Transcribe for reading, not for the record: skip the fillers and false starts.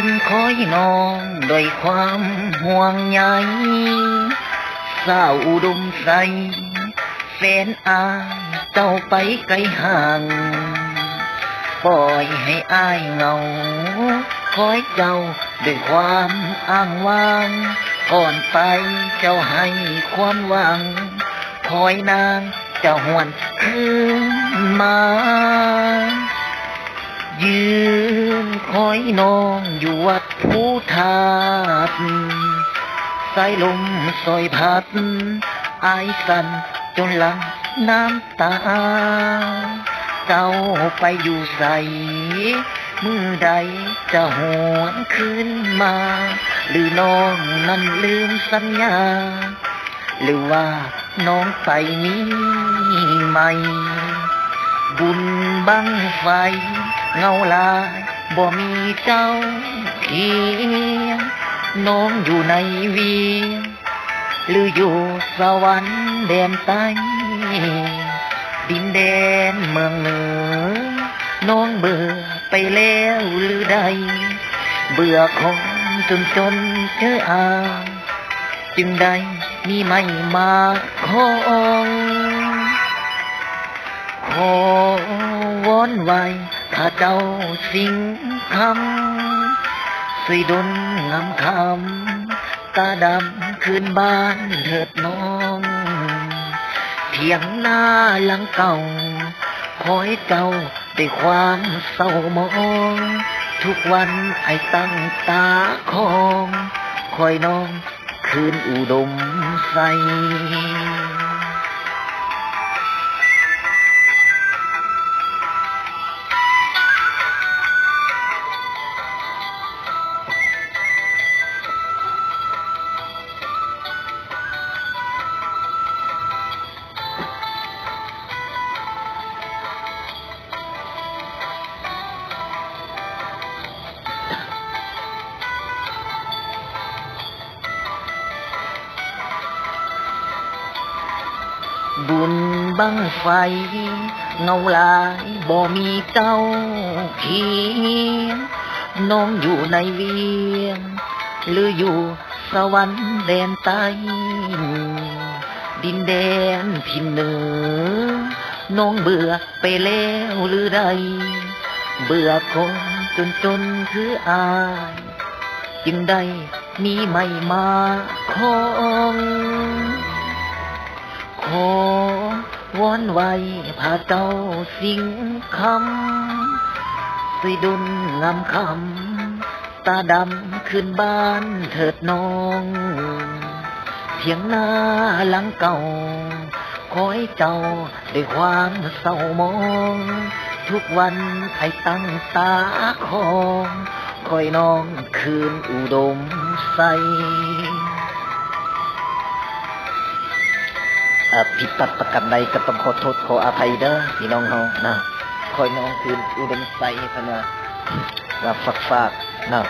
นคอยน้องด้วยความห่วงใยสาวอุดมใสแฟนอายเจ้าไปไกลห่างปล่อยให้อายเหงาคอยเจ้าด้วยความอ้างว้างก่อนไปเจ้าให้ความหวังคอยนางเจ้าหวนคืนมายืนคอยน้องอยู่วัดผู้ทาดสายลมซอยพัดอายสั่นจนหลังน้ำตาเจ้าไปอยู่ใสมือใดจะหวนคืนมาหรือน้องนั้นลืมสัญญาหรือว่าน้องไปมีใหม่บุญบังไฟเงาลายบ่มีเจ้าเคียงน้องอยู่ในเวียงหรืออยู่สวรรค์แดนใต้ดินแดนเมืองเหนือน้องเบื่อไปแล้วหรือใดเบื่อของจนเจออางจึงได้มีไม่มาของขอวอนไว้ถ้าเจ้าสิ่งคำช่วยดลงำคำตาดำคืนบ้านเถิดน้องเพียงหน้าหลังเก่าคอยเจ้าด้วยความเศร้ามองทุกวันไอ้ตั้งตาคองคอยน้องคืนอุดมใสบุญบังไฟเงาลายบ่มีเจ้าเคียงน้องอยู่ในเวียงหรืออยู่สวรรค์แดนใต้ดินแดนทิ่นเหนือน้องเบื่อไปแล้วหรือใดเบื่อคนจนคืออายจึงได้มีไม่มาของขอวอนไว้พาเจ้าสิ่งคำช่วยดลงำคำตาดำขึ้นบ้านเถิดน้องเพียงหน้าหลังเก่าคอยเจ้าด้วยความเศร้ามองทุกวันไอ้ตั้งตาคองคอยน้องคืนอุดมใสผิดพลาดประการใดก็ต้องขอโทษขออภัยเด้อพี่น้องเฮานะคอยน้องคืนอุดมใสพะนะว่าฝากนะ